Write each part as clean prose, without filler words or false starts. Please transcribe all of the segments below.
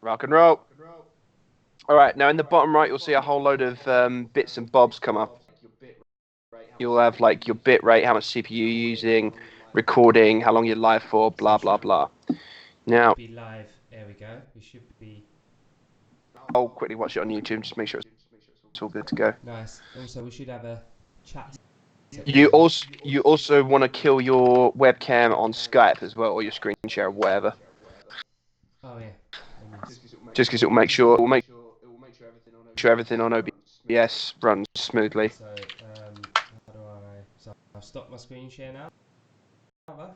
Rock and roll. All right, now in the bottom right, you'll see a whole load of bits and bobs come up. You'll have like your bit rate, how much CPU you're using, recording, how long you're live for, So blah blah blah. we Now, should be live. There we go. We should be I'll quickly watch it on YouTube, just make sure it's all good to go. nice. Also, we should have a chat section You as well. also want to kill your webcam on Skype as well, or your screen share, or whatever, Oh yeah, let me just because it will make sure everything on OBS runs smoothly. So, how do I? So I've stopped my screen share now. Have I?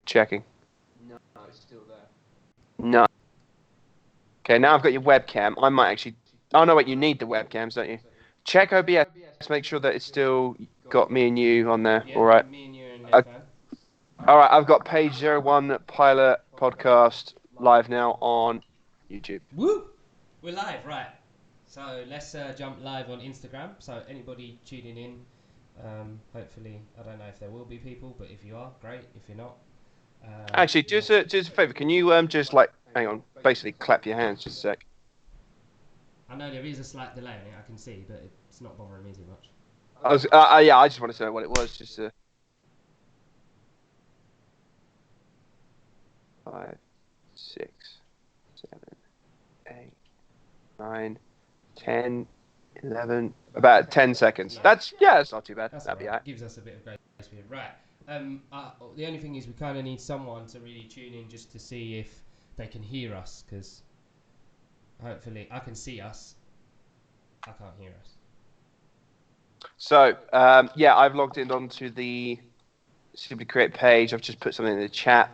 Checking. No. Okay, now I've got your webcam. I might actually. Oh no, wait, you need the webcams, don't you? Check OBS. Make sure that it's still got me and you on there. Yeah, All right. me and you and Uh, Nathan. all right. I've got page 01 pilot podcast live now on YouTube. Woo! We're live, right? So let's jump live on Instagram. So anybody tuning in, hopefully, I don't know if there will be people, but if you are, great. If you're not, Actually, just a favor. Can you just like hang on, basically clap your hands just a sec. I know there is a slight delay on it. I can see, but it's not bothering me too much. Yeah, I just wanted to know what it was. Just 5, 6, 7, 8, 9, 10, 11, about 10 seconds. Yeah. That's not too bad. That's That'd be alright. alright. Gives us a bit of grace period. Right. The only thing is we kind of need someone to really tune in just to see if they can hear us, because hopefully I can see us. I can't hear us. So, yeah, I've logged in onto the Simply Create page. I've just put something in the chat.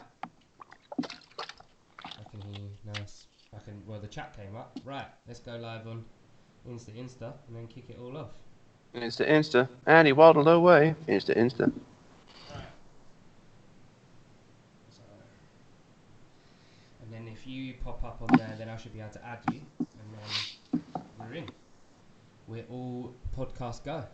I can hear you. Nice. Well, the chat came up. Right. Let's go live on Insta and then kick it all off. Insta. And he waddled away. Insta. Right. So, and then if you pop up on there, then I should be able to add you, and then we're in. We're all podcast go.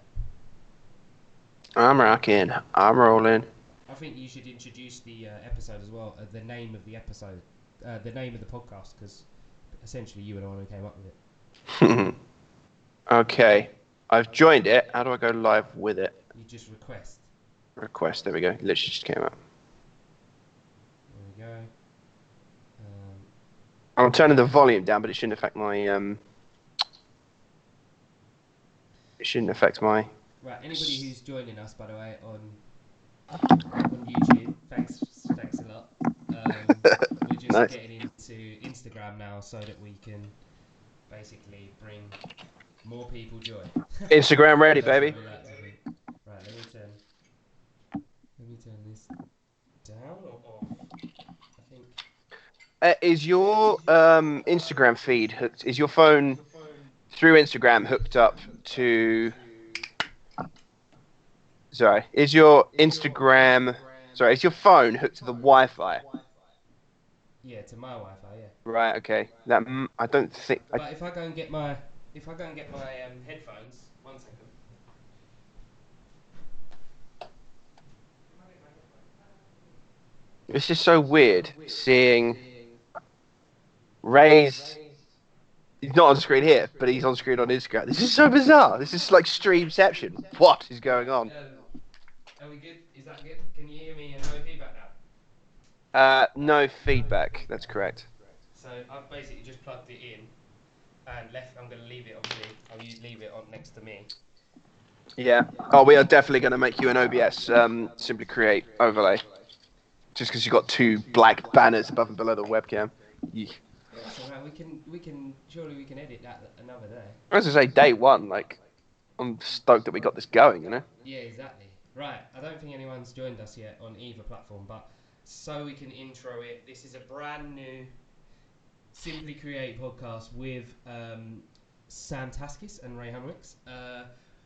I'm rocking. I'm rolling. I think you should introduce the episode as well, the name of the episode, the name of the podcast, because essentially you were the one who came up with it. Okay. I've joined it. How do I go live with it? You just request. Request. There we go. Literally just came up. There we go. I'm turning the volume down, but it shouldn't affect my It shouldn't affect my. Right. Anybody who's joining us, by the way, on YouTube, thanks a lot. We're just Nice. getting into Instagram now so that we can basically bring more people joy. Instagram ready, That's baby. what we like to do. Right, let me turn this down or off. I think. Is your Instagram feed hooked? Is your phone through Instagram hooked up to? Sorry, is your Instagram? Sorry, is your phone hooked to the Wi-Fi? Yeah, to my Wi-Fi. Yeah. Right. Okay. That I don't think. But if I go and get my headphones, 1 second. It's just so weird seeing Ray's. He's not on screen here, but he's on screen on Instagram. This is so bizarre. This is like streamception. What is going on? Are we good? Is that good? Can you hear me and no feedback now? No feedback. That's correct. So I've basically just plugged it in and left. I'm going to leave it obviously. Leave it on next to me. Yeah. Oh, we are definitely going to make you an OBS Simply Create overlay. Just because you've got two black banners above and below the webcam. Yeah. So surely we can edit that another day. As I say, day one, like, I'm stoked that we got this going, you know? Yeah, exactly. Right, I don't think anyone's joined us yet on either platform, but so we can intro it. This is a brand new Simply Create podcast with Sam Taskis and Ray Hunwicks.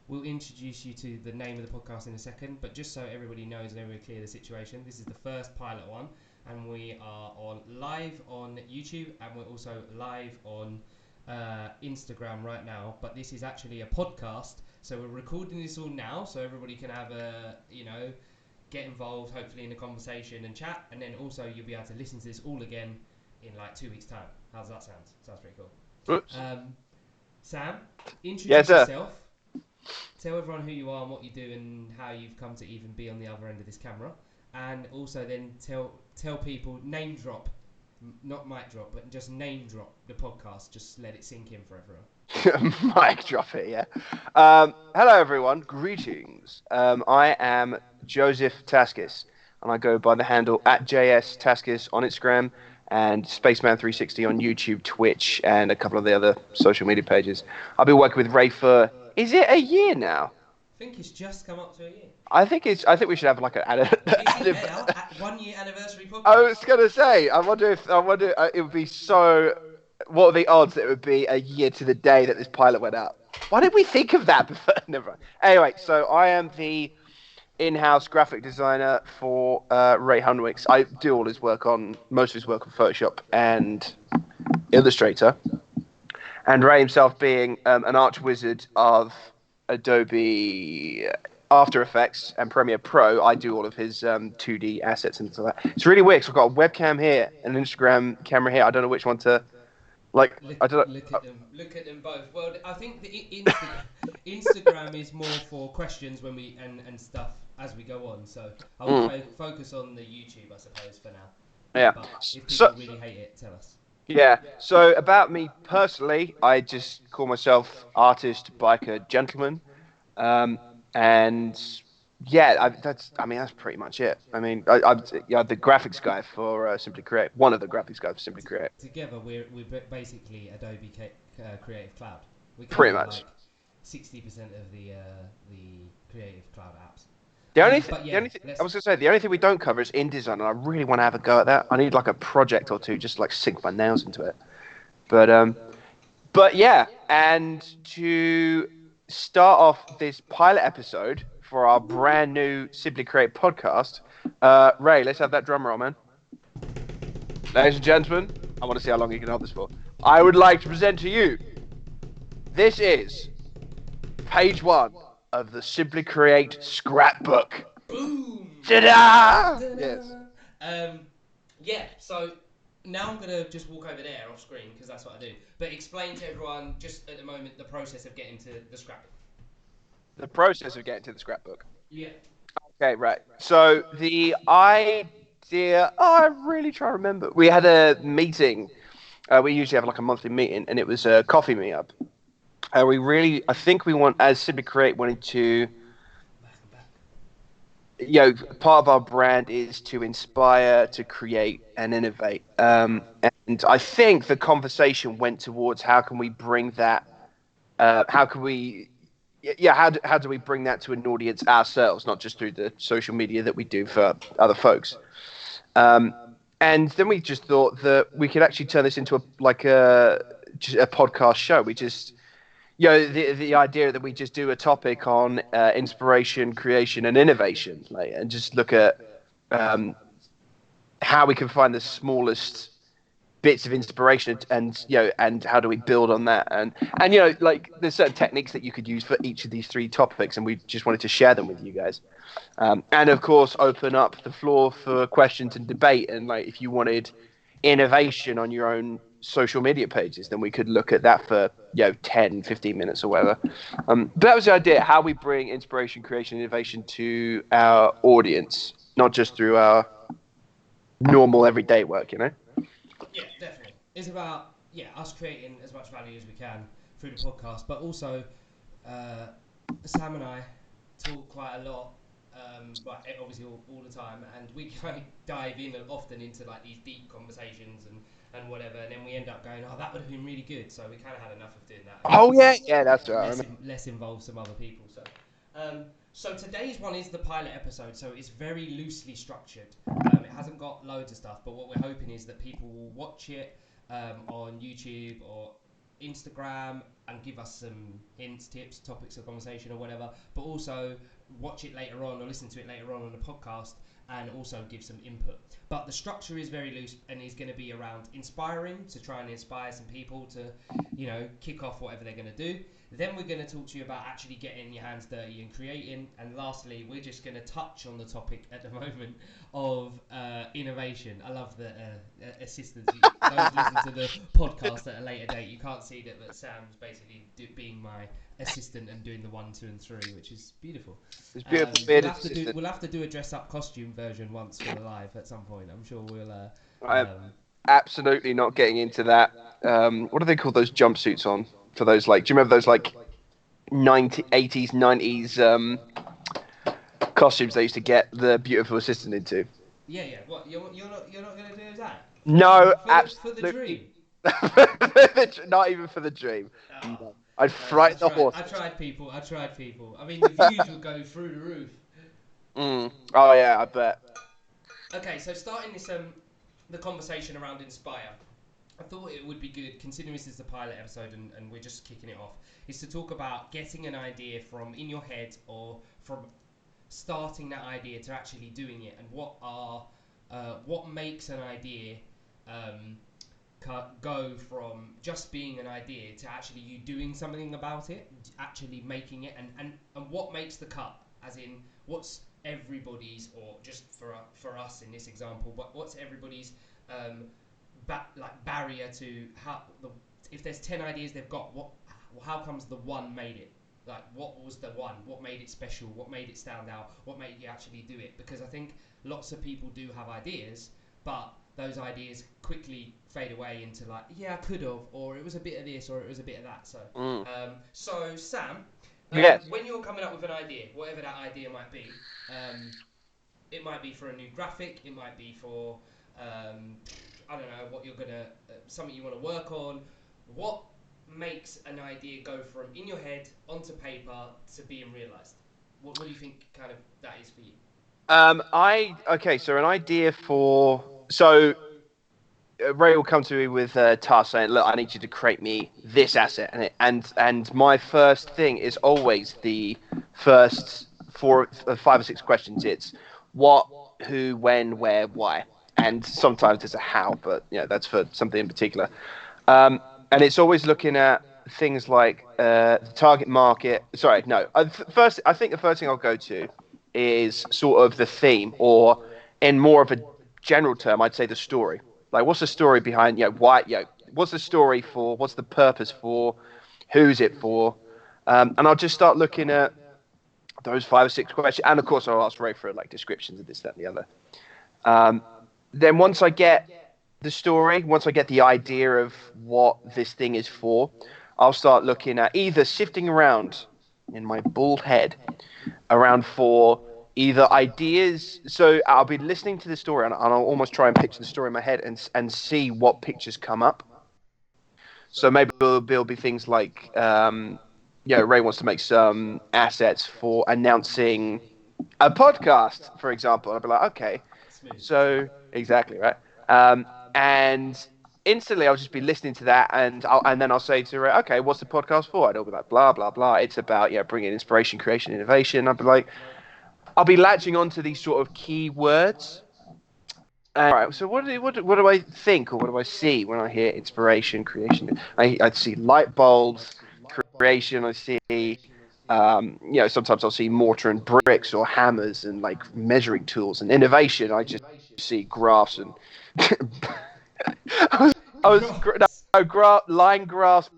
We'll introduce you to the name of the podcast in a second, but just so everybody knows and everybody clear the situation, this is the first pilot one, and we are live on YouTube, and we're also live on Instagram right now. But this is actually a podcast, so we're recording this all now, so everybody can have get involved, hopefully in the conversation and chat, and then also you'll be able to listen to this all again in like 2 weeks' time. How does that sound? Sounds pretty cool. Oops. Sam, Yes, introduce sir. yourself. Tell everyone who you are and what you do and how you've come to even be on the other end of this camera, and also then tell people, name drop, not mic drop, but just name drop the podcast. Just let it sink in for everyone. Mic drop it, yeah. Hello, everyone. Greetings. I am Joseph Taskis, and I go by the handle at JS Taskis on Instagram and Spaceman360 on YouTube, Twitch, and a couple of the other social media pages. I've been working with Ray for, is it a year now? I think it's just come up to a year. I think we should have like an This is our 1 year anniversary I podcast. was gonna say, I wonder it would be so. What are the odds that it would be a year to the day that this pilot went out? Why didn't we think of that before? Never mind. Anyway, so I am the in-house graphic designer for Ray Hunwicks. I do all his work on most of his work on Photoshop and Illustrator, and Ray himself being an arch wizard of Adobe After Effects and Premiere Pro, I do all of his 2D assets and stuff like that. It's really weird. So I've got a webcam here and an Instagram camera here. I don't know which one to like. I don't know. Look at them. Look at them both. Well, I think the Instagram is more for questions when we and stuff as we go on. So I will focus on the YouTube, I suppose, for now. Yeah. But if people So really hate it, tell us. yeah. So about me personally, I just call myself artist, biker, gentleman, and yeah, that's pretty much it. I mean, I'm the graphics guy for Simply Create. One of the graphics guys for Simply Create. Together, we're basically Adobe Creative Cloud. We Pretty cover much. like 60% of the Creative Cloud apps. The But yeah, only thing I was gonna say, the only thing we don't cover is InDesign, and I really want to have a go at that. I need like a project or two just to, like sink my nails into it. But yeah, and to start off this pilot episode for our brand new Simply Create podcast, Ray, let's have that drum roll, man. Ladies and gentlemen, I want to see how long you can hold this for. I would like to present to you. This is page 1 of the Simply Create Scrapbook. boom! Ta-da! Yes. Yeah, so now I'm going to just walk over there off screen because that's what I do. But explain to everyone, just at the moment, the process of getting to the scrapbook. The process of getting to the scrapbook. Yeah. Okay, right. So the idea, I really try to remember. We had a meeting. We usually have like a monthly meeting, and it was a coffee meetup. I think we want, as Simply Create, wanted to, part of our brand is to inspire, to create, and innovate. And I think the conversation went towards how can we bring that, how can we, how do we bring that to an audience ourselves, not just through the social media that we do for other folks. And then we just thought that we could actually turn this into a podcast show. We just, the idea that we just do a topic on inspiration, creation, and innovation, and just look at how we can find the smallest bits of inspiration, and how do we build on that, and there's certain techniques that you could use for each of these 3 topics, and we just wanted to share them with you guys, and of course open up the floor for questions and debate, and if you wanted innovation on your own social media pages, then we could look at that for 10-15 minutes or whatever. But that was the idea, how we bring inspiration, creation, innovation to our audience, not just through our normal everyday work. Yeah, definitely. It's about us creating as much value as we can through the podcast, but also Sam and I talk quite a lot, but obviously all the time, and we kind of dive in often into like these deep conversations and whatever, and then we end up going, oh, that would have been really good. So we kind of had enough of doing that. Oh yeah, that's right. Let's involve some other people. So today's one is the pilot episode, so it's very loosely structured. It hasn't got loads of stuff, but what we're hoping is that people will watch it on YouTube or Instagram and give us some hints, tips, topics of conversation or whatever, but also watch it later on or listen to it later on the podcast and also give some input. But the structure is very loose and is going to be around inspiring, to try and inspire some people to, kick off whatever they're going to do. Then we're going to talk to you about actually getting your hands dirty and creating. And lastly, we're just going to touch on the topic at the moment of innovation. I love the assistance. Those listen to the podcast at a later date, you can't see that, but Sam's basically being my assistant and doing the 1, 2, and 3, which is beautiful. It's beautiful bearded We'll have to assistant. we'll have to do a dress up costume version once for the live at some point. I'm sure we'll. I'm absolutely not getting into that. What do they call those jumpsuits on for those, like? Do you remember those like 80s, 90s costumes they used to get the beautiful assistant into? Yeah. What you're not gonna do that? No, For the dream. Not even for the dream. Oh. No. I'd frighten the horse. I tried people. I mean, the views would go through the roof. Oh yeah, I bet. Okay, so starting this the conversation around Inspire, I thought it would be good, considering this is the pilot episode and we're just kicking it off, is to talk about getting an idea from in your head or from starting that idea to actually doing it, and what makes an idea go from just being an idea to actually you doing something about it, actually making it, and what makes the cut, as in what's everybody's, or just for us in this example, but what's everybody's barrier to if there's 10 ideas they've got, how comes the one made it? Like, what was the one? What made it special? What made it stand out? What made you actually do it? Because I think lots of people do have ideas, but those ideas quickly fade away into like, yeah, I could have, or it was a bit of this, or it was a bit of that. So Sam, Yes. when you're coming up with an idea, whatever that idea might be, it might be for a new graphic, it might be for I don't know what you're gonna something you want to work on. What makes an idea go from in your head onto paper to being realised? What do you think kind of that is for you? So an idea for Ray will come to me with a task saying, "Look, I need you to create me this asset," and my first thing is always the first 5 or 6 questions. It's what, who, when, where, why, and sometimes there's a how, but that's for something in particular. And it's always looking at things like the target market. Sorry, no. First, I think the first thing I'll go to is sort of the theme, or in more of a general term, I'd say the story. Like, what's the story behind, why, what's the story for? What's the purpose for? Who's it for? And I'll just start looking at those 5 or 6 questions. And of course, I'll ask Ray for like descriptions of this, that, and the other. Then once I get the story, once I get the idea of what this thing is for, I'll start looking at either sifting around in my bald head around for either ideas. So I'll be listening to the story and I'll almost try and picture the story in my head and see what pictures come up. So maybe there'll be things like, Ray wants to make some assets for announcing a podcast, for example. I'll be like, okay, so exactly right. And instantly I'll just be listening to that, and then I'll say to Ray, okay, what's the podcast for? And it'll be like blah blah blah. It's about bringing inspiration, creation, innovation. I'll be latching onto these sort of key words. All right. So what do I think, or what do I see when I hear inspiration, creation? I see light bulbs, creation. I see, sometimes I'll see mortar and bricks, or hammers and like measuring tools, and innovation. I just see graphs and line graphs,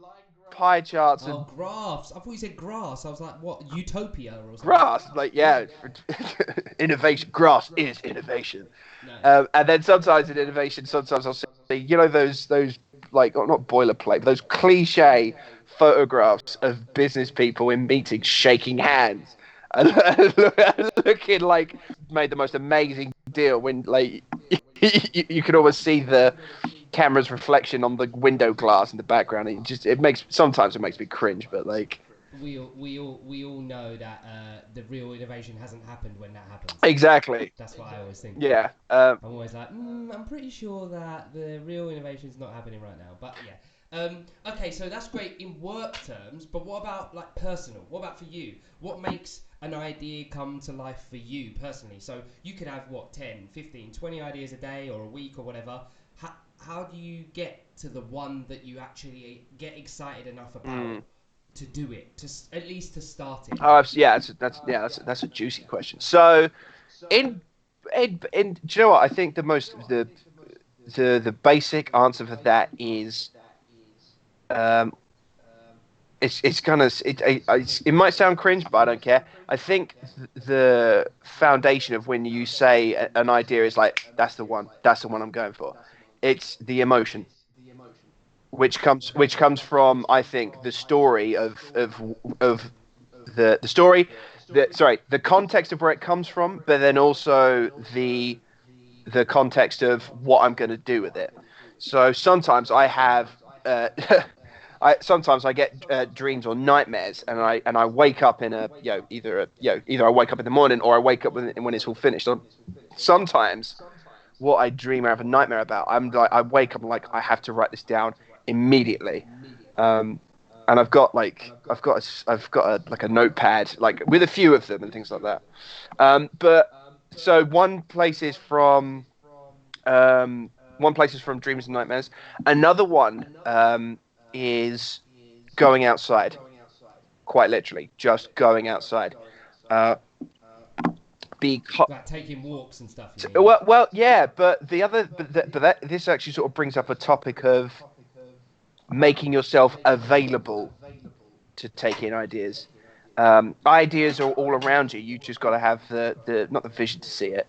pie charts, and Graphs. I thought you said grass. I was like, what, utopia or something? graphs. Like, innovation. Graphs is innovation. No. And then sometimes in innovation, sometimes I'll see, those like, not boilerplate, but those cliche photographs of business people in meetings shaking hands and looking like made the most amazing deal, when like you can almost see the camera's reflection on the window glass in the background. Sometimes it makes me cringe, but like we all know that the real innovation hasn't happened when that happens. Exactly. That's what I always think. Yeah. I'm always like, I'm pretty sure that the real innovation is not happening right now. But yeah, Okay, so that's great in work terms, but what about like personal? What about for you? What makes an idea come to life for you personally? So you could have what, 10, 15, 20 ideas a day or a week or whatever. How do you get to the one that you actually get excited enough about Mm. to do it, at least to start it? Yeah, that's a juicy question. So in do you know what I think the basic answer for that is um it's kind of it might sound cringe, but I don't care. I think the foundation of when you say an idea is like that's the one I'm going for. It's the emotion, which comes from I think the story of the story, the context of where it comes from, but then also the context of what I'm going to do with it. So sometimes I have, sometimes I get dreams or nightmares, and I wake up in either I wake up in the morning or I wake up when it's all finished. Sometimes what I dream or have a nightmare about, I wake up like I have to write this down immediately. Um, and I've got like a notepad like with a few of them and things like that. But so um, one place is from dreams and nightmares. Another one is going outside, quite literally, just going outside. Uh, because Like taking walks and stuff, you mean? well, yeah, but the other, but that this actually sort of brings up a topic of making yourself available to take in ideas. Ideas are all around you. You just got to have the not the vision to see it.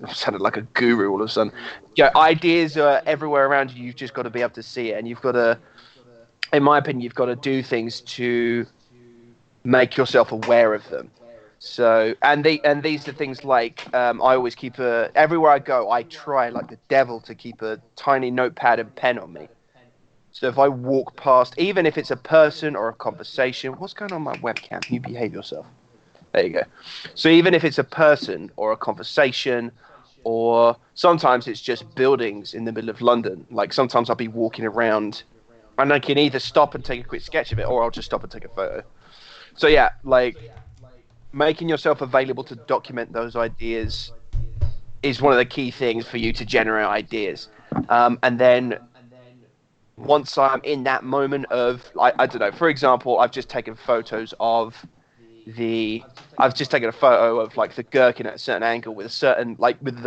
I sounded like a guru all of a sudden. Yeah, ideas are everywhere around you. You've just got to be able to see it, and you've got to, in my opinion, you've got to do things to make yourself aware of them. So, and these are things like I always keep everywhere I go. I try like the devil to keep a tiny notepad and pen on me. So if I walk past, even if it's a person or a conversation, what's going on my webcam? You behave yourself. There you go. So even if it's a person or a conversation, or sometimes it's just buildings in the middle of London. Like sometimes I'll be walking around, and I can either stop and take a quick sketch of it, or I'll just stop and take a photo. So yeah, like making yourself available to document those ideas is one of the key things for you to generate ideas. And then once I'm in that moment of, I don't know, for example, I've just taken a photo of like the gherkin at a certain angle with a certain, like with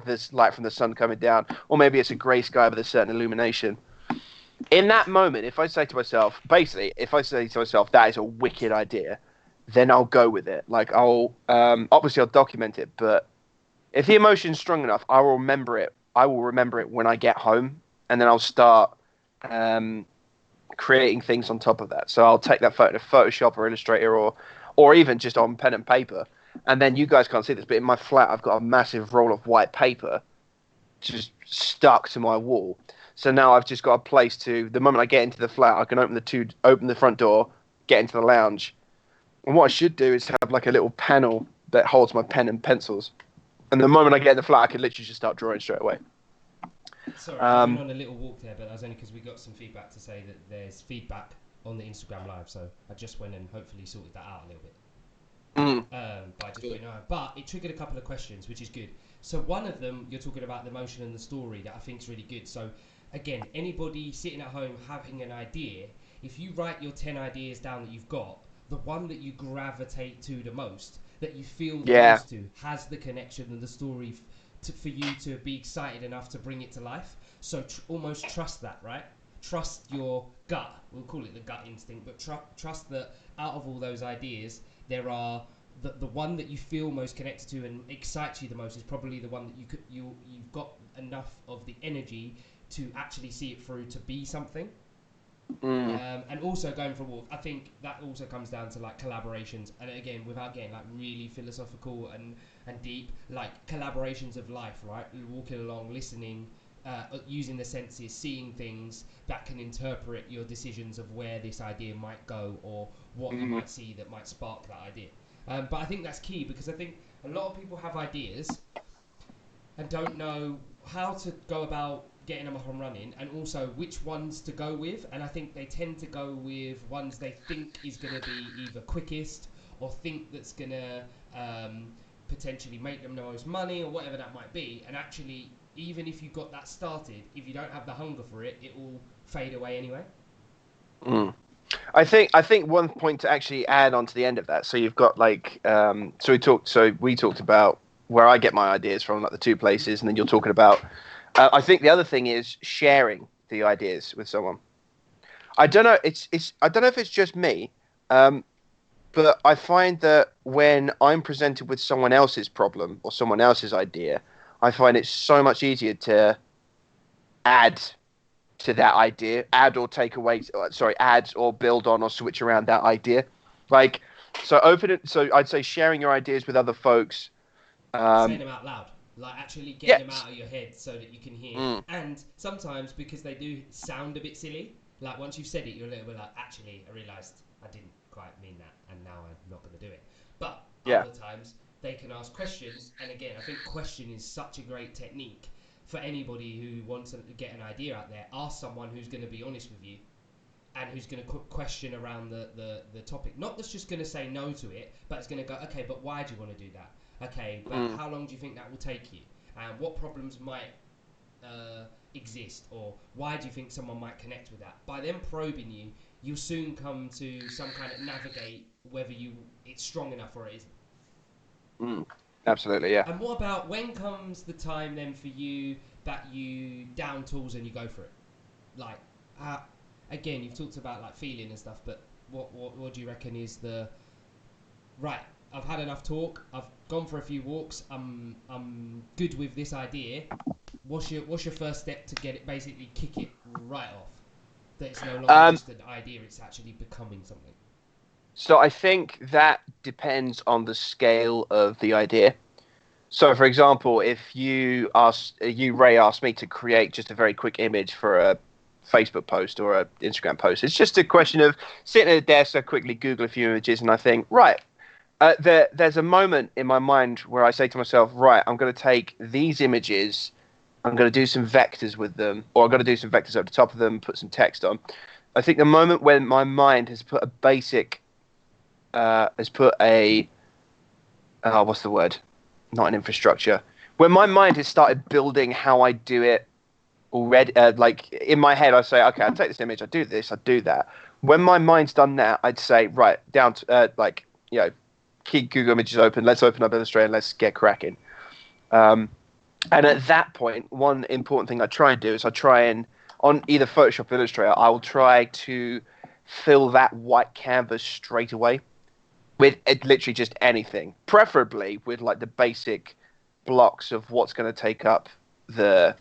this light from the sun coming down, or maybe it's a grey sky with a certain illumination. In that moment, if I say to myself, that is a wicked idea, then I'll go with it. Like obviously I'll document it, but if the emotion's strong enough, I will remember it. I will remember it when I get home, and then I'll start um, creating things on top of that. So I'll take that photo to Photoshop or Illustrator or even just on pen and paper. And then you guys can't see this, but in my flat, I've got a massive roll of white paper just stuck to my wall. So now I've just got a place to. The moment I get into the flat, I can open the front door, get into the lounge. And what I should do is have like a little panel that holds my pen and pencils. And the moment I get in the flat, I can literally just start drawing straight away. Sorry, you went Um, on a little walk there, but that was only because we got some feedback to say that there's feedback on the Instagram live. So I just went and hopefully sorted that out a little bit. mm, By just putting it on. But it triggered a couple of questions, which is good. So one of them, you're talking about the emotion and the story that I think is really good. So again, anybody sitting at home having an idea, if you write your 10 ideas down that you've got, the one that you gravitate to the most, that you feel the yeah. most to, has the connection and the story for you to be excited enough to bring it to life. So almost trust that, right? Trust your gut. We'll call it the gut instinct, but trust that out of all those ideas, there are the one that you feel most connected to and excites you the most is probably the one that you've got enough of the energy to actually see it through to be something. Mm, And also going for a walk, I think that also comes down to like collaborations, and again, without getting like really philosophical and deep, like collaborations of life, right? Walking along, listening, using the senses, seeing things that can interpret your decisions of where this idea might go or what you mm, might see that might spark that idea. But I think that's key because I think a lot of people have ideas and don't know how to go about getting them up and running, and also which ones to go with. And I think they tend to go with ones they think is going to be either quickest or think that's going to potentially make them the most money or whatever that might be. And actually, even if you got that started, if you don't have the hunger for it, it will fade away anyway. I think one point to actually add on to the end of that. So you've got like so we talked about where I get my ideas from, like the two places, and then you're talking about. I think the other thing is sharing the ideas with someone. I don't know. I don't know if it's just me, but I find that when I'm presented with someone else's problem or someone else's idea, I find it so much easier to add to that idea, add or take away, add or build on or switch around that idea. Like, so open it. So I'd say sharing your ideas with other folks. Saying them out loud, like actually getting them Yes. out of your head so that you can hear. Mm, And sometimes because they do sound a bit silly, like once you've said it, you're a little bit like, actually, I realised I didn't quite mean that, and now I'm not going to do it. But yeah. other times they can ask questions, and again, I think question is such a great technique for anybody who wants to get an idea out there. Ask someone who's going to be honest with you and who's going to question around the topic. Not that's just going to say no to it, but it's going to go, okay, but why do you want to do that? Okay, but how long do you think that will take you? And what problems might exist? Or why do you think someone might connect with that? By them probing you, you'll soon come to some kind of navigate whether it's strong enough or it isn't. Absolutely, yeah. And what about when comes the time then for you that you down tools and you go for it? Like, again, you've talked about like feeling and stuff, but what do you reckon is the right? I've had enough talk. I've gone for a few walks. I'm good with this idea. What's your first step to get it, basically kick it right off? That it's no longer just an idea; it's actually becoming something. So I think that depends on the scale of the idea. So, for example, if Ray, asked me to create just a very quick image for a Facebook post or a Instagram post, it's just a question of sitting at a desk, I quickly Google a few images, and I think, right, there's a moment in my mind where I say to myself, right, I'm going to take these images, I'm going to do some vectors with them, or I'm going to do some vectors over the top of them, put some text on. I think the moment when my mind has put a basic, has put a, what's the word? Not an infrastructure. When my mind has started building how I do it already, like in my head, I say, okay, I take this image, I do this, I do that. When my mind's done that, I'd say, right, down to keep Google Images open. Let's open up Illustrator and let's get cracking. And at that point, one important thing I try and do is on either Photoshop or Illustrator, I will try to fill that white canvas straight away with literally just anything, preferably with like the basic blocks of what's going to take up the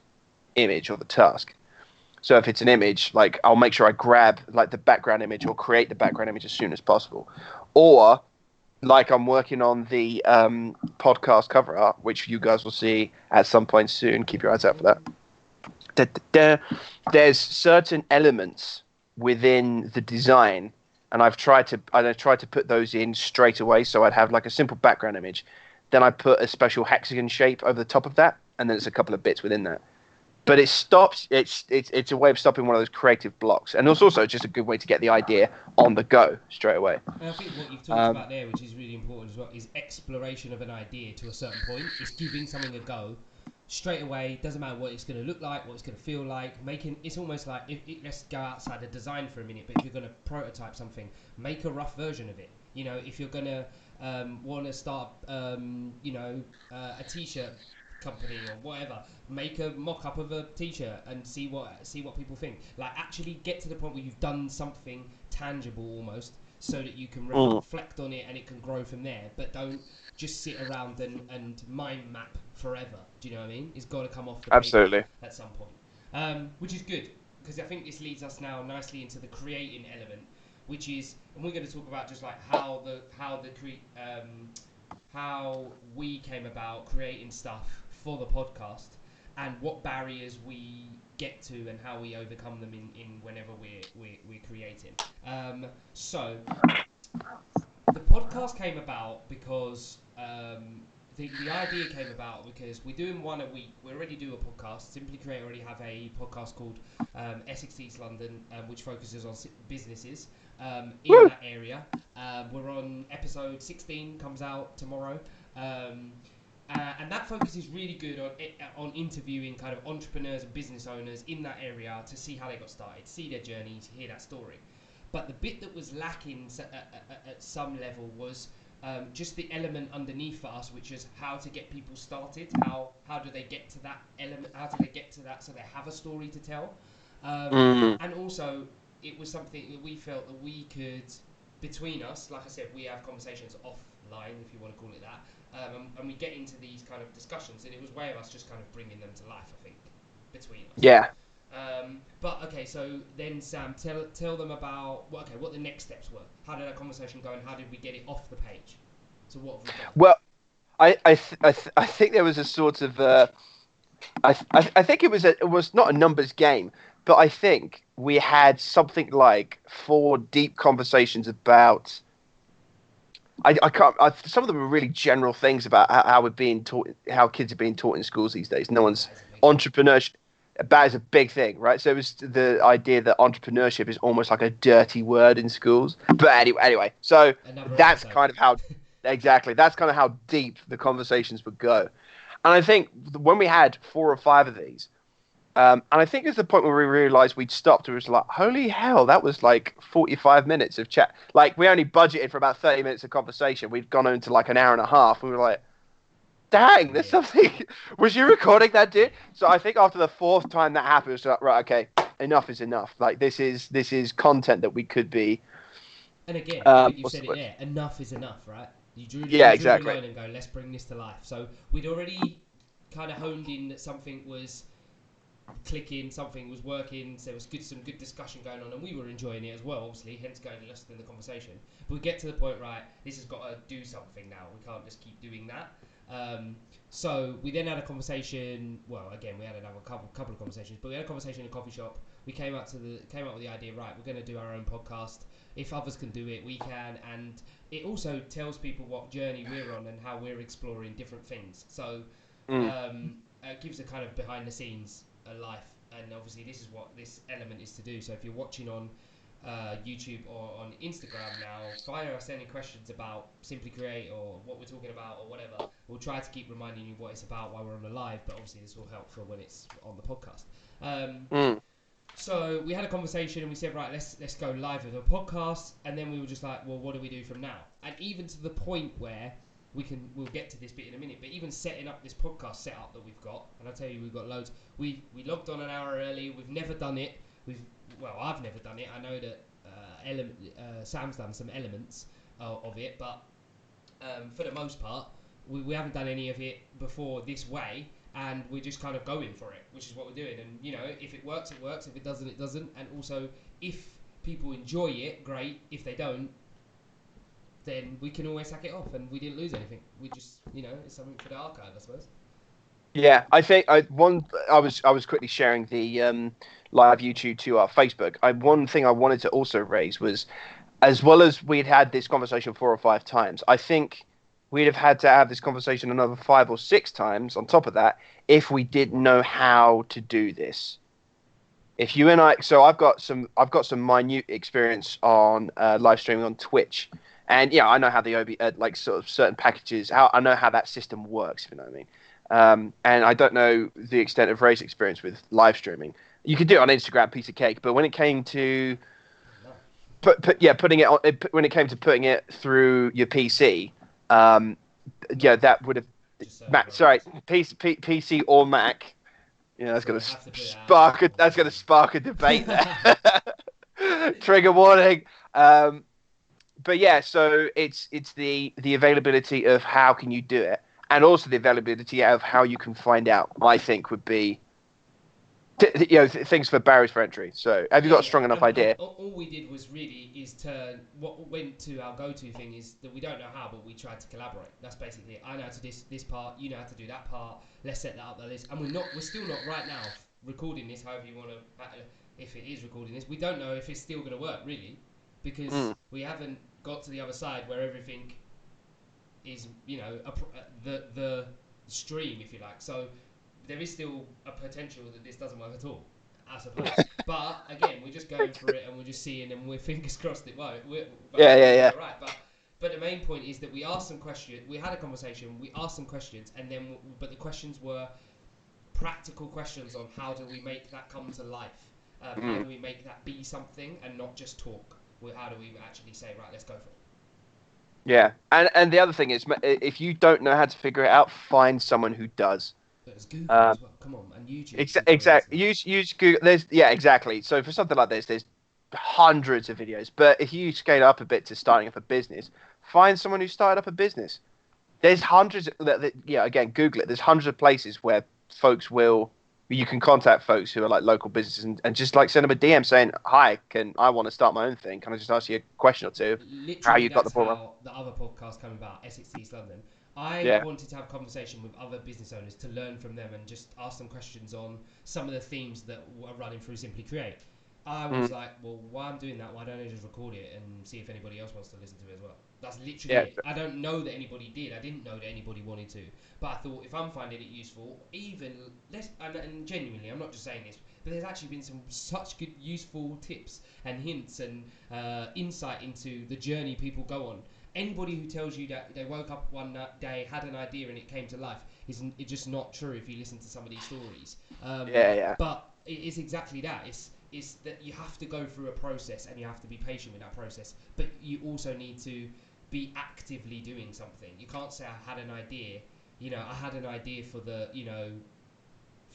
image or the task. So if it's an image, like I'll make sure I grab like the background image or create the background image as soon as possible. Or like I'm working on the podcast cover art, which you guys will see at some point soon. Keep your eyes out for that. There's certain elements within the design, and I tried to put those in straight away. So I'd have like a simple background image, then I put a special hexagon shape over the top of that, and then there's a couple of bits within that. But it stops. It's a way of stopping one of those creative blocks, and it's also just a good way to get the idea on the go straight away. And I think what you've talked about there, which is really important as well, is exploration of an idea to a certain point. It's giving something a go straight away. Doesn't matter what it's going to look like, what it's going to feel like. It's almost like let's go outside of design for a minute. But if you're going to prototype something, make a rough version of it. You know, if you're going to want to start, a t-shirt company or whatever, make a mock-up of a t-shirt and see what people think. Like actually get to the point where you've done something tangible almost, so that you can reflect on it and it can grow from there. But don't just sit around and mind map forever. Do you know what I mean? It's got to come off the Absolutely. paper at some point, which is good, because I think this leads us now nicely into the creating element, which is, and we're going to talk about just like how we came about creating stuff for the podcast, and what barriers we get to and how we overcome them in whenever we're creating. So the podcast came about because the idea came about because we're doing one a week. We already do a podcast. Simply Create already have a podcast called Essex East London, which focuses on businesses in Woo! that area. We're on episode 16, comes out tomorrow. Um, and that focus is really good on interviewing kind of entrepreneurs and business owners in that area to see how they got started, see their journey, to hear that story. But the bit that was lacking at some level was just the element underneath for us, which is how to get people started. How do they get to that element? How do they get to that so they have a story to tell? Mm. And also, it was something that we felt that we could, between us, like I said, we have conversations offline, if you want to call it that, and we get into these kind of discussions, and it was a way of us just kind of bringing them to life, I think, between us. Yeah. But okay, so then Sam, tell them about what the next steps were. How did that conversation go, and how did we get it off the page? So what have we done? Well, I think there was a sort of I think it was not a numbers game, but I think we had something like four deep conversations about. I can't. Some of them are really general things about how we're being taught, how kids are being taught in schools these days. No one's That is a big thing. entrepreneurship. That is a big thing, right? So it was the idea that entrepreneurship is almost like a dirty word in schools. But anyway, so Another that's episode. kind of how exactly that's kind of how deep the conversations would go. And I think when we had four or five of these, and I think it's the point where we realized we'd stopped. It was like, holy hell, that was like 45 minutes of chat. Like, we only budgeted for about 30 minutes of conversation. We'd gone into like an hour and a half. We were like, dang, there's Yeah. something. Was you recording that, dude? So I think after the fourth time that happened, it was like, right, okay, enough is enough. Like, this is content that we could be. And again, I think you've What's said the it word? there. Enough is enough, right? Yeah, You drew the exactly. line and go, let's bring this to life. So we'd already kind of honed in that something was clicking, something was working. So there was some good discussion going on, and we were enjoying it as well. Obviously, hence going to listen in the conversation. But we get to the point, right? This has got to do something now. We can't just keep doing that. So we then had a conversation. Well, again, we had another couple of conversations, but we had a conversation in a coffee shop. We came up with the idea, right? We're going to do our own podcast. If others can do it, we can. And it also tells people what journey we're on and how we're exploring different things. So Mm. it gives a kind of behind the scenes life. And obviously, this is what this element is to do. So if you're watching on YouTube or on Instagram now, fire us any questions about Simply Create or what we're talking about or whatever. We'll try to keep reminding you what it's about while we're on the live, but obviously this will help for when it's on the podcast. Mm. So we had a conversation and we said, right, let's go live with a podcast, and then we were just like, well, what do we do from now? And even to the point where we'll get to this bit in a minute, but even setting up this podcast setup that we've got, and I'll tell you, we've got loads. We logged on an hour early. We've never done it. I've never done it. I know that Sam's done some elements of it, but for the most part, we haven't done any of it before this way, and we're just kind of going for it, which is what we're doing. And if it works, it works. If it doesn't, it doesn't. And also, if people enjoy it, great. If they don't, then we can always sack it off, and we didn't lose anything. We just, it's something for the archive, I suppose. Yeah, I think I was quickly sharing the live YouTube to our Facebook. One thing I wanted to also raise was, as well as we'd had this conversation four or five times, I think we'd have had to have this conversation another five or six times on top of that if we didn't know how to do this. If you and I, so I've got some minute experience on live streaming on Twitch, and yeah, I know how the like sort of certain packages, how I know how that system works, if you know what I mean. And I don't know the extent of Ray's experience with live streaming. You could do it on Instagram, piece of cake, but when it came to No, putting it on, when it came to putting it through your PC, um, Mac, yeah, that would have just so Mac, everyone sorry, knows. PC or Mac. Yeah, that's Sorry, gonna I have to put it out there spark a for that's gonna everyone. spark a debate there. Trigger warning. But yeah, so it's the availability of how can you do it, and also the availability of how you can find out. I think would be things for barriers for entry. So have you got a Yeah, strong enough and idea? all we did was really is turn what went to our go-to thing is that we don't know how, but we tried to collaborate. That's basically it. I know how to do this part, you know how to do that part. Let's set that up the list, and we're still not right now recording this. However you want to, if it is recording this, we don't know if it's still going to work really, because Mm, we haven't got to the other side where everything is the stream, if you like. So there is still a potential that this doesn't work at all, I suppose. But again, we're just going for it and we're just seeing, and we're fingers crossed it won't. But Yeah, hopefully yeah, we're yeah. right. But the main point is that we asked some questions. We had a conversation. We asked some questions, and then but the questions were practical questions on how do we make that come to life. How do we make that be something and not just talk? How do we actually say, right, let's go for it? Yeah, and the other thing is, if you don't know how to figure it out, find someone who does. There's Google Um, as well. Come on, and YouTube tutorials exactly. now. Use Google. Exactly. So for something like this, there's hundreds of videos. But if you scale up a bit to starting up a business, find someone who started up a business. There's hundreds. Yeah, again, Google it. There's hundreds of places where folks will. You can contact folks who are like local businesses and just like send them a DM saying, "Hi, I want to start my own thing? Can I just ask you a question or two? How Literally, you got the that's ball?" how the other podcast came about, Essex East London. I Yeah. wanted to have a conversation with other business owners to learn from them and just ask them questions on some of the themes that were running through Simply Create. I was Mm. like, well, while I'm doing that, why don't I just record it and see if anybody else wants to listen to it as well? That's literally Yeah. it. I don't know that anybody did. I didn't know that anybody wanted to. But I thought if I'm finding it useful, even less, and genuinely, I'm not just saying this, but there's actually been some such good, useful tips and hints and insight into the journey people go on. Anybody who tells you that they woke up one day, had an idea, and it came to life is it's just not true if you listen to some of these stories. Yeah. Yeah. But it is exactly that. It's that you have to go through a process and you have to be patient with that process. But you also need to be actively doing something. You can't say I had an idea. I had an idea for the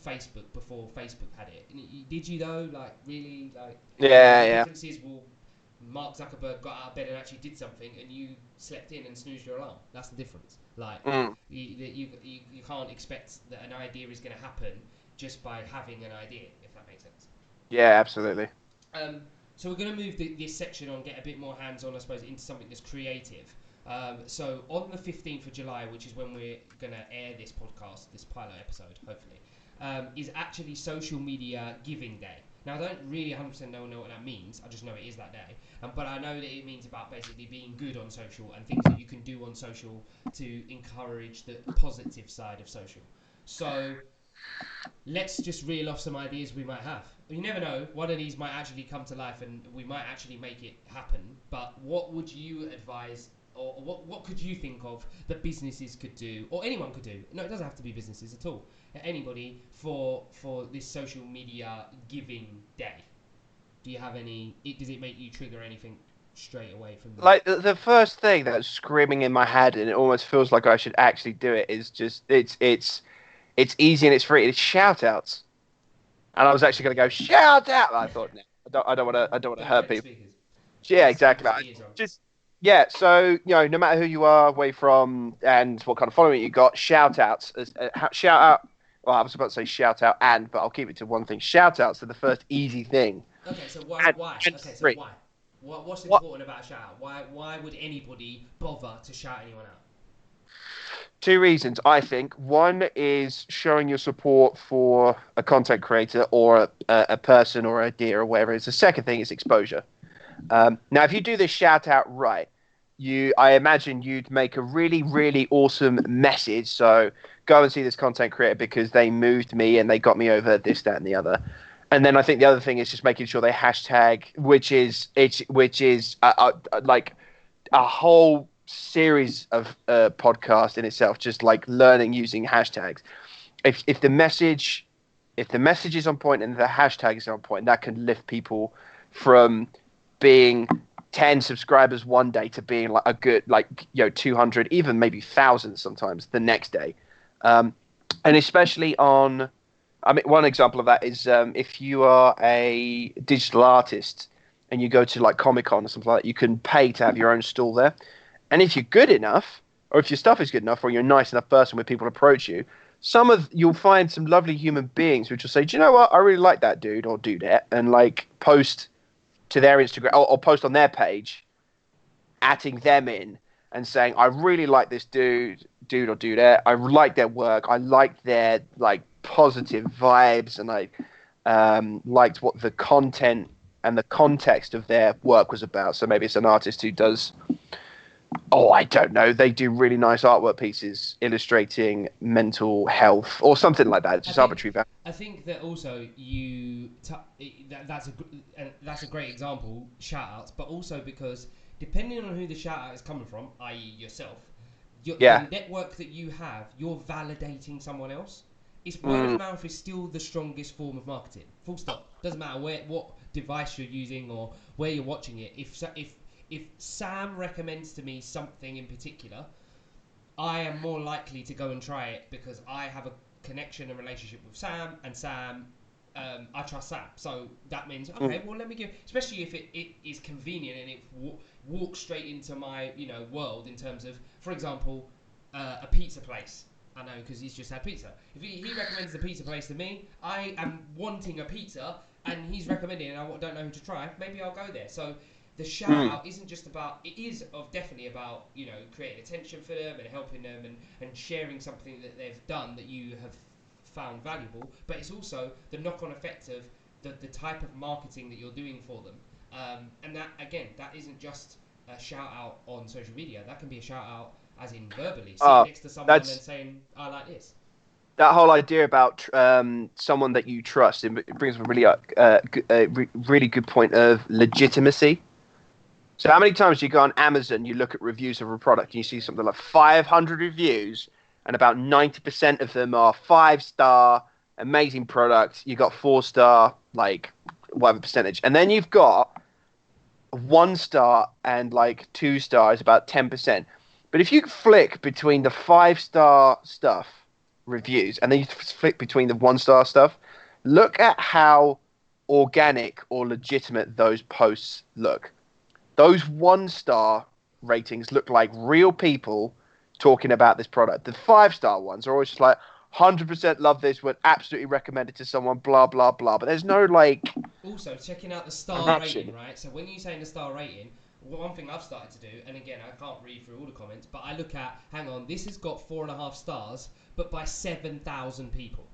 Facebook before Facebook had it. Did you though? Like really? Like Yeah. the Yeah. difference is, well, Mark Zuckerberg got out of bed and actually did something, and you slept in and snoozed your alarm. That's the difference. Like Mm. you can't expect that an idea is going to happen just by having an idea, if that makes sense. Yeah. Absolutely. Um, so we're going to move this section on, get a bit more hands-on, I suppose, into something that's creative. So on the 15th of July, which is when we're going to air this podcast, this pilot episode, hopefully, is actually Social Media Giving Day. Now, I don't really 100% know what that means. I just know it is that day. But I know that it means about basically being good on social and things that you can do on social to encourage the positive side of social. So let's just reel off some ideas we might have. You never know, one of these might actually come to life and we might actually make it happen. But what would you advise, or what could you think of that businesses could do, or anyone could do? No, it doesn't have to be businesses at all. Anybody for this social media giving day. Do you have any? Does it make you trigger anything straight away from the? Like the first thing that's screaming in my head, and it almost feels like I should actually do it, is just it's easy and it's free. It's shout outs. And I was actually going to go shout out. I thought, no, I don't want to Don't hurt affect the people. speakers. Yeah, Affects exactly. people's eardrums. Just yeah. So no matter who you are, where you're from, and what kind of following you got, shout outs. Shout out. Well, I was about to say shout out, but I'll keep it to one thing. Shout outs are the first easy thing, Okay, so and, why? and Okay, so free. why? What's What important about a shout out? Why would anybody bother to shout anyone out? two reasons I think. One is showing your support for a content creator or a person or idea or whatever it is. The second thing is exposure. Now, if you do this shout out right, I imagine you'd make a really, really awesome message. So go and see this content creator because they moved me and they got me over this, that, and the other. And then I think the other thing is just making sure they hashtag, which is like a whole series of podcast in itself, just like learning using hashtags. If the message is on point and the hashtag is on point, that can lift people from being 10 subscribers one day to being like a good 200, even maybe thousands sometimes the next day. And especially on, I mean, one example of that is if you are a digital artist and you go to like Comic-Con or something like that, you can pay to have your own stall there. And if you're good enough, or if your stuff is good enough, or you're a nice enough person where people approach you, you'll find some lovely human beings which will say, "Do you know what? I really like that dude or dudette," and like post to their Instagram or post on their page, atting them in and saying, "I really like this dude or dudette. I like their work. I like their like positive vibes, and I liked what the content and the context of their work was about." So maybe it's an artist who does Oh, I don't know. They do really nice artwork pieces illustrating mental health or something like that. I Just think arbitrary. I think that also that's a great example, shout outs, but also because depending on who the shout out is coming from, i.e. yourself, the Yeah. network that you have, you're validating someone else. It's word of Mm, mouth is still the strongest form of marketing. Full stop. Doesn't matter what device you're using or where you're watching it. If Sam recommends to me something in particular, I am more likely to go and try it because I have a connection and relationship with Sam, and Sam, I trust Sam. So that means, mm, okay, well, let me give, especially if it is convenient and it walks straight into my, world in terms of, for example, a pizza place. I know because he's just had pizza. If he recommends the pizza place to me, I am wanting a pizza, and he's recommending it, and I don't know who to try. Maybe I'll go there. So the shout mm. out isn't just about, it is of definitely about creating attention for them and helping them and sharing something that they've done that you have found valuable, but it's also the knock-on effect of the type of marketing that you're doing for them, and that again, that isn't just a shout out on social media. That can be a shout out as in verbally sitting Oh, next to someone and that's saying, I like this. that whole idea about someone that you trust. It brings up a really good point of legitimacy. So how many times do you go on Amazon, you look at reviews of a product, and you see something like 500 reviews, and about 90% of them are 5-star, amazing product. You got 4-star, like whatever percentage, and then you've got 1-star and like 2-star is about 10%. But if you flick between the 5-star stuff reviews and then you flick between the 1-star stuff, look at how organic or legitimate those posts look. Those 1-star ratings look like real people talking about this product. The 5-star ones are always just like 100% love this, would absolutely recommend it to someone, blah blah blah. But there's no like Also, checking out the star rating, connection. right? So when you say in the star rating, one thing I've started to do, and again, I can't read through all the comments, but I look at, hang on, this has got 4.5 stars, but by 7,000 people.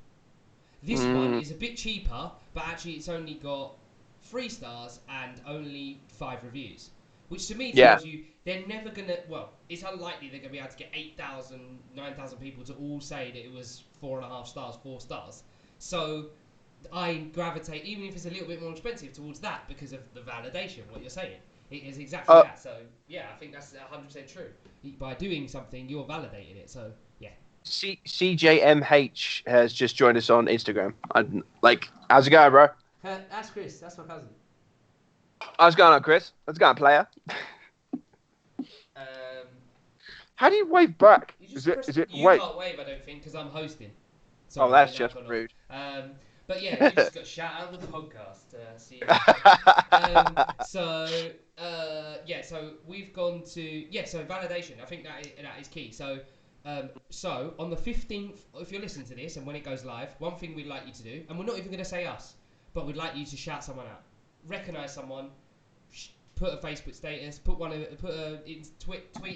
This one Mm, is a bit cheaper, but actually it's only got 3 stars and only 5 reviews. Which to me yeah. tells you they're never gonna. Well, it's unlikely they're gonna be able to get 8,000, 9,000 people to all say that it was 4.5 stars, 4 stars. So I gravitate, even if it's a little bit more expensive, towards that because of the validation. What you're saying, it is exactly Uh, that. So yeah, I think that's 100% true. By doing something, you're validating it. So yeah. CJMH has just joined us on Instagram. Like, how's it going, bro? That's Chris. That's my cousin. How's it going on, Chris? How's it going, player? Um, How do you wave back? you Is just it? press. Is it? You Wait. can't wave, I don't think, because I'm hosting. Oh, Sorry, I that's think that just got off. rude. But yeah, you just got shout out of the podcast. Yeah, so we've gone to so validation. I think that is key. So on the 15th, if you're listening to this and when it goes live, one thing we'd like you to do, and we're not even going to say us, but we'd like you to shout someone out, recognize someone, put a Facebook status, tweet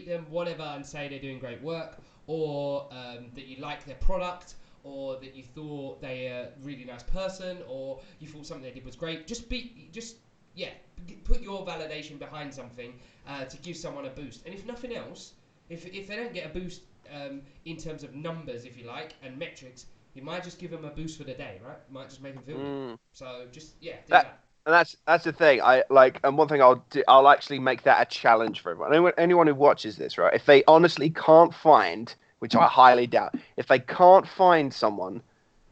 them, whatever, and say they're doing great work, or that you like their product, or that you thought they're a really nice person, or you thought something they did was great. Yeah, put your validation behind something to give someone a boost. And if nothing else, if they don't get a boost in terms of numbers, if you like, and metrics, you might just give them a boost for the day, right? Might just make them feel good. Mm. So just do That that. and that's the thing. I like, and one thing I'll do, I'll actually make that a challenge for everyone. Anyone who watches this, right? If they honestly can't find, which I highly doubt, if they can't find someone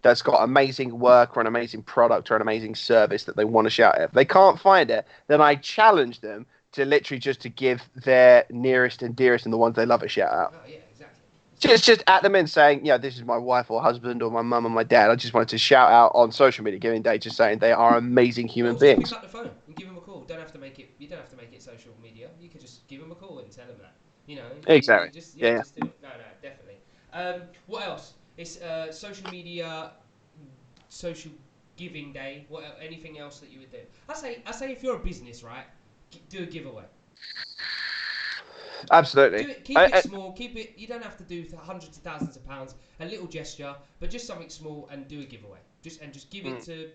that's got amazing work or an amazing product or an amazing service that they want to shout at, if they can't find it, then I challenge them to literally just to give their nearest and dearest and the ones they love a shout out. Oh yeah, exactly. Just at them and saying, yeah, this is my wife or husband or my mum or my dad. I just wanted to shout out on social media, giving day, just saying they are amazing human Or just pick beings. up the phone and give them a call. Don't have to make it. You don't have to make it social media. You could just give them a call and tell them that. You Exactly. just Yeah. just do it. No, definitely. What else? It's social media, social giving day. Anything else that you would do? I say if you're a business, right, do a giveaway. Absolutely. Do it. Keep it small. Keep it. You don't have to do hundreds of thousands of pounds. A little gesture, but just something small, and do a giveaway. Just give it Mm, to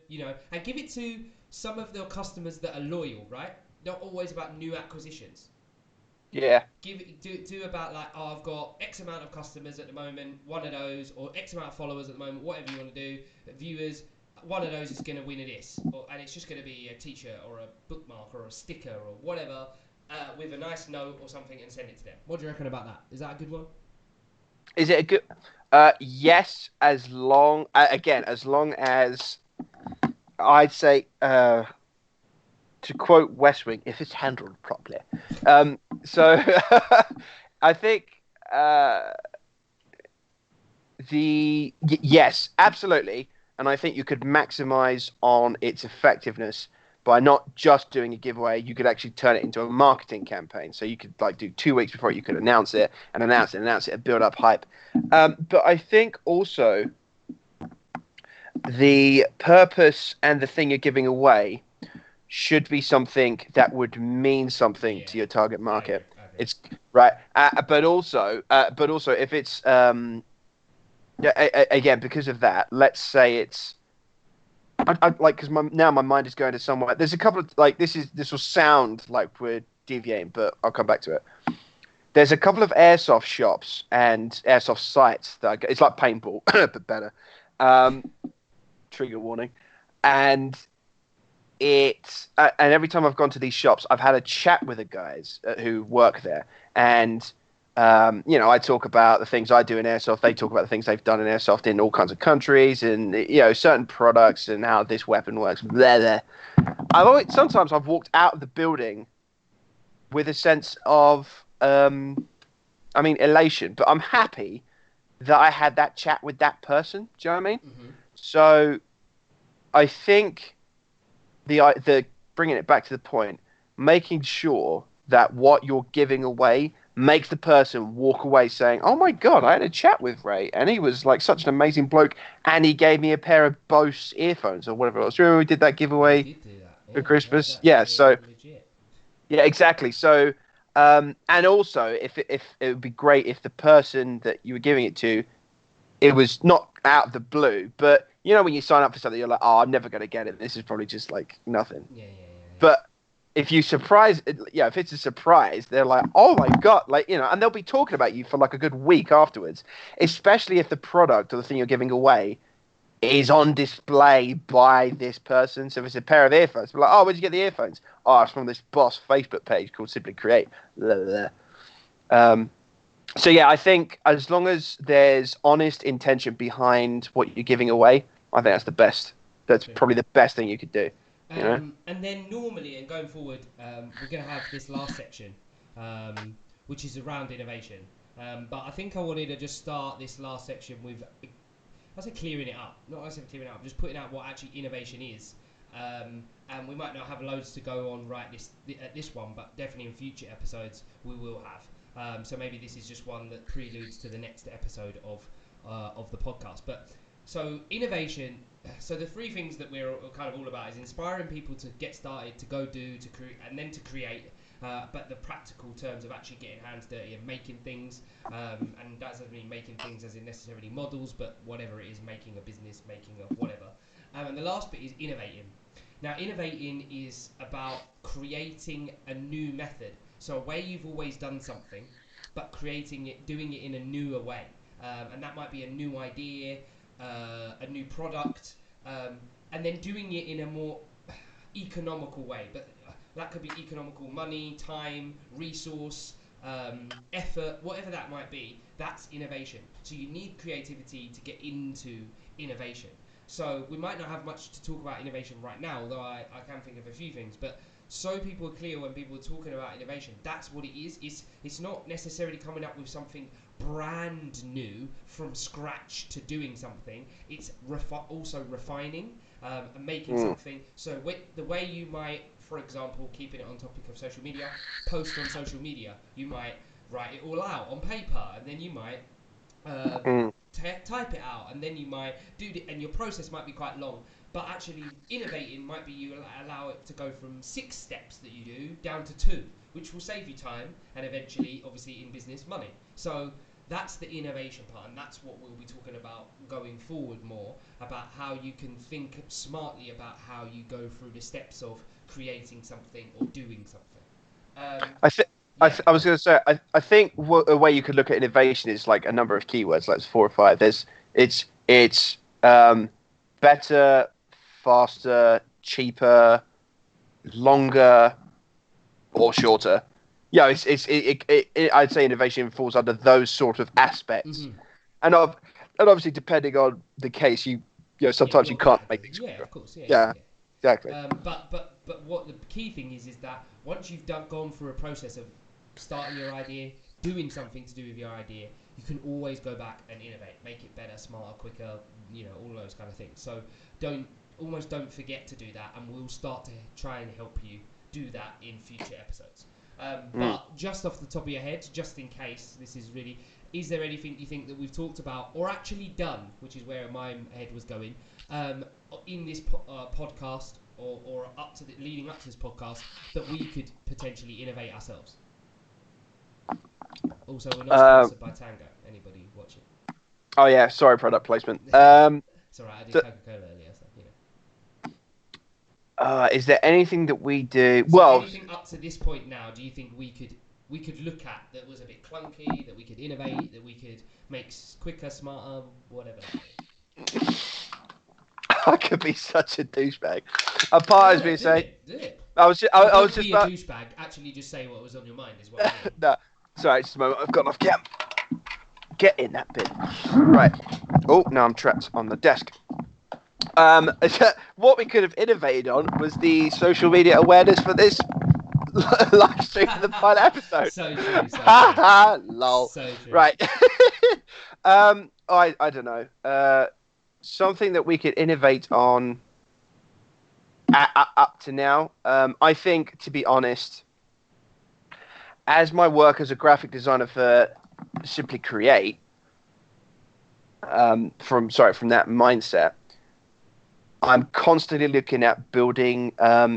and give it to some of the customers that are loyal. Right? Not always about new acquisitions. Yeah. Do about like, oh, I've got X amount of customers at the moment, one of those, or X amount of followers at the moment, whatever you want to do, viewers, one of those is going to win a this, and it's just going to be a t-shirt or a bookmark or a sticker or whatever, with a nice note or something, and send it to them. What do you reckon about that? Is that a good one? Is it a good? Yes, as long again, as long as I'd say, to quote West Wing, if it's handled properly. So I think uh, yes, absolutely, and I think you could maximize on its effectiveness by not just doing a giveaway. You could actually turn it into a marketing campaign. So you could like do 2 weeks before you could announce it and announce it and build up hype. But I think also the purpose and the thing you're giving away should be something that would mean something Yeah, to your target I agree. market. I agree. It's right, but also if it's yeah, again because of that, let's say it's like because now my mind is going to somewhere. There's a couple of like this will sound like we're deviating, but I'll come back to it. There's a couple of airsoft shops and airsoft sites that it's like paintball but better. Um, Trigger warning, and and every time I've gone to these shops, I've had a chat with the guys who work there, and I talk about the things I do in airsoft. They talk about the things they've done in airsoft in all kinds of countries, and certain products and how this weapon works. Blah, blah. Sometimes I've walked out of the building with a sense of, elation, but I'm happy that I had that chat with that person. Do you know what I mean? Mm-hmm. So I think the bringing it back to the point, making sure that what you're giving away makes the person walk away saying, "Oh my god, I had a chat with Ray, and he was like such an amazing bloke, and he gave me a pair of Bose earphones or whatever else." Remember we did that We giveaway did do that. for Yeah, Christmas? that Yeah. So legit. yeah, exactly. So and also if it would be great if the person that you were giving it to, it was not out of the blue, but when you sign up for something, you're like, "Oh, I'm never going to get it. This is probably just like nothing." Yeah, yeah, yeah, yeah. But if you surprise, yeah, if it's a surprise, they're like, "Oh my god!" Like and they'll be talking about you for like a good week afterwards. Especially if the product or the thing you're giving away is on display by this person. So if it's a pair of earphones, they're like, "Oh, where'd you get the earphones?" "Oh, it's from this boss Facebook page called Simply Create." Blah, blah, blah. So yeah, I think as long as there's honest intention behind what you're giving away, I think that's the best. That's True. probably the best thing you could do. You know. And then normally, and going forward, we're going to have this last section, which is around innovation. But I think I wanted to just start this last section with, I say clearing it up. Not necessarily clearing it up, just putting out what actually innovation is. And we might not have loads to go on at this one, but definitely in future episodes we will have. So maybe this is just one that preludes to the next episode of the podcast. But so innovation. So the three things that we're kind of all about is inspiring people to get started, to go do, to create, and then to create. But the practical terms of actually getting hands dirty and making things, and that doesn't mean making things as in necessarily models, but whatever it is, making a business, making a whatever. And the last bit is innovating. Now, innovating is about creating a new method. So a way you've always done something, but doing it in a newer way. And that might be a new idea, a new product, and then doing it in a more economical way. But that could be economical money, time, resource, effort, whatever that might be. That's innovation. So you need creativity to get into innovation. So we might not have much to talk about innovation right now, although I can think of a few things. But so people are clear when people are talking about innovation, that's what it is. It's not necessarily coming up with something brand new from scratch to doing something. It's also refining and making Mm. something. So the way you might, for example, keeping it on topic of social media, post on social media, you might write it all out on paper, and then you might Mm. type it out, and then you might do it, and your process might be quite long. But actually, innovating might be you allow it to go from 6 steps that you do down to 2, which will save you time and eventually, obviously, in business, money. So that's the innovation part, and that's what we'll be talking about going forward more about how you can think smartly about how you go through the steps of creating something or doing something. Um, I think. Yeah, I was going to say, I think a way you could look at innovation is like a number of keywords, like 4 or 5. It's better, faster, cheaper, longer, or shorter. Yeah, I'd say innovation falls under those sort of aspects, hmm and obviously depending on the case, yeah, sometimes you your can't make category. things Yeah, quicker. of course. Yeah, yeah, Yeah, yeah. exactly. But what the key thing is that once you've gone through a process of starting your idea, doing something to do with your idea, you can always go back and innovate, make it better, smarter, quicker, all those kind of things. So don't forget to do that, and we'll start to try and help you do that in future episodes. Mm. But just off the top of your head, just in case this is really, is there anything you think that we've talked about or actually done, which is where my head was going, um, in this podcast or leading up to this podcast that we could potentially innovate ourselves? Also, we're not Uh, sponsored by Tango. Anybody watching? oh yeah, sorry, product placement. It's alright. I did th- Coca-Cola earlier, so is there anything that we do? So Well, anything up to this point now, do you think we could look at that was a bit clunky, that we could innovate, that we could make quicker, smarter, whatever that may be? I could be such a douchebag. A No, part no, of no. me Do say, it. Do it. Or I was don't just be a about. douchebag. Actually, just say what was on your mind. Is what I mean. No, sorry, just a moment. I've got enough. Get in that bin. Right. Oh, now I'm trapped on the desk. What we could have innovated on was the social media awareness for this live stream for the final episode. So true. So true. Lol. So true. Right. I don't know. Something that we could innovate on up to now. I think, to be honest, as my work as a graphic designer for Simply Create, from that mindset, I'm constantly looking at building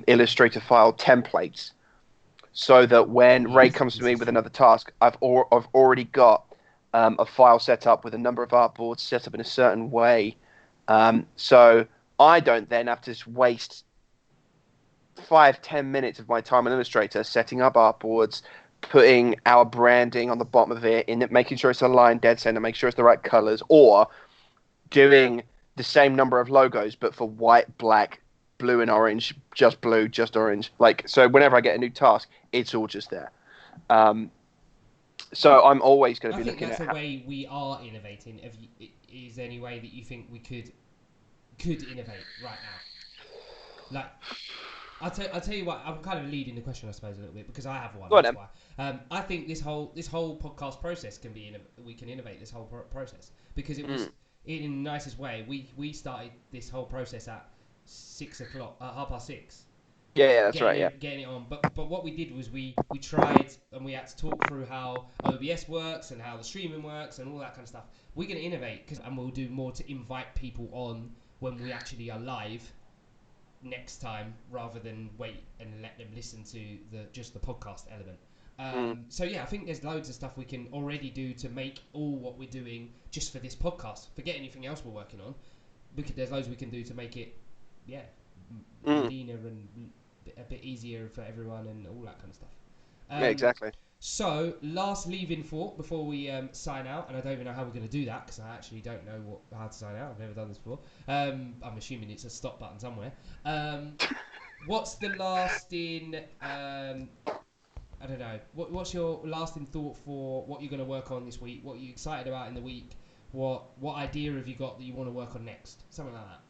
Illustrator file templates so that Oh when Ray yes, comes to this me is with true. another task, I've already got a file set up with a number of artboards set up in a certain way, so I don't then have to just waste 5-10 minutes of my time in Illustrator setting up artboards, putting our branding on the bottom of it, in it, making sure it's aligned dead center, make sure it's the right colors, or doing the same number of logos but for white, black, blue, and orange, just blue, just orange. Like, so whenever I get a new task, it's all just there. Um, so I'm always going to I be think looking that's at a way we are innovating. Is there any way that you think we could innovate right now? Like, I'll tell you what. I'm kind of leading the question, I suppose, a little bit because I have one. go on That's then. why. I think this whole podcast process we can innovate this whole process because it was Mm. in the nicest way. We started this whole process at 6 o'clock, 6:30. Yeah, that's getting right. Yeah. it getting it on. But what we did was we tried and we had to talk through how OBS works and how the streaming works and all that kind of stuff. We're going to innovate and we'll do more to invite people on when we actually are live next time rather than wait and let them listen to just the podcast element. Mm. So yeah, I think there's loads of stuff we can already do to make all what we're doing just for this podcast. Forget anything else we're working on. There's loads we can do to make it, yeah, Mm. leaner and a bit easier for everyone and all that kind of stuff. Yeah, Um, exactly. so, last leaving thought before we sign out, and I don't even know how we're going to do that because I actually don't know how to sign out. I've never done this before. I'm assuming it's a stop button somewhere. What's the lasting? I don't know. What's your lasting thought for what you're going to work on this week? What are you excited about in the week? What idea have you got that you want to work on next? Something like that.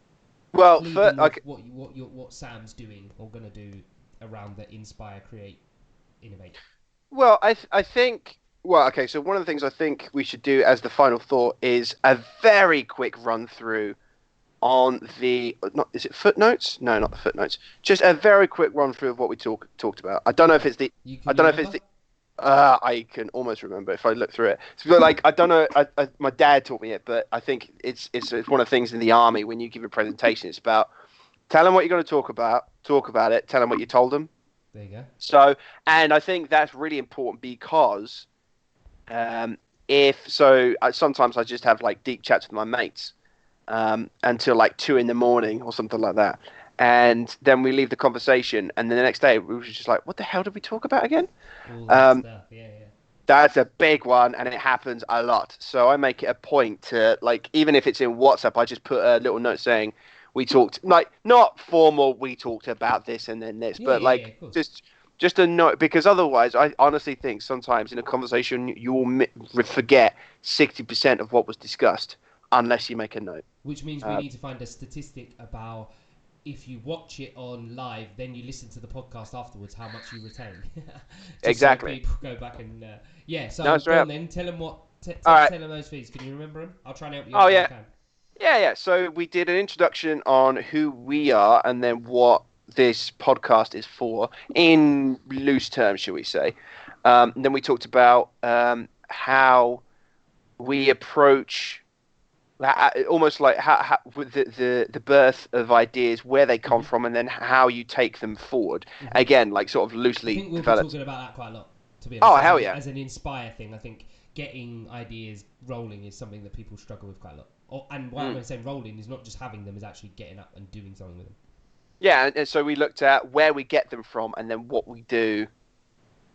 Well, Leading with okay. what Sam's doing or going to do around the inspire, create, innovate. Well, I think. Well, okay. So one of the things I think we should do as the final thought is a very quick run through on the not is it footnotes? No, not the footnotes. Just a very quick run through of what we talked about. I don't know if it's the. I You don't know if it's remember? the. I can almost remember if I look through it. So, like, I don't know. My dad taught me it, but I think it's one of the things in the army when you give a presentation. It's about tell them what you're going to talk about. Talk about it. Tell them what you told them. There you go. So, and I think that's really important because um, sometimes I just have like deep chats with my mates until like 2 in the morning or something like that. and then we leave the conversation, and then the next day we were just like, what the hell did we talk about again? All that Um, stuff. Yeah, yeah. that's a big one, and it happens a lot. So I make it a point to, like, even if it's in WhatsApp, I just put a little note saying we talked, like, not formal. We talked about this and then this, Yeah, but yeah, yeah. like Of course. just a note, because otherwise, I honestly think sometimes in a conversation you will forget 60% of what was discussed unless you make a note. Which means we Uh, need to find a statistic about if you watch it on live, then you listen to the podcast afterwards, how much you retain. Just so exactly. people go back and yeah. No, So go straight on up. then. Tell them what. All right. Tell them those things. Can you remember them? I'll try and help you Oh out where I yeah. can. Yeah, yeah. So we did an introduction on who we are and then what this podcast is for, in loose terms, shall we say. Then we talked about how we approach almost like how with the birth of ideas, where they come Mhm. from, and then how you take them forward. Mhm. Again, like sort of I loosely think we'll be developed. talking about that quite a lot, to be Oh, honest. hell yeah. As an inspire thing, I think getting ideas rolling is something that people struggle with quite a lot. And why Mm. I'm saying rolling is not just having them, is actually getting up and doing something with them. Yeah, and so we looked at where we get them from and then what we do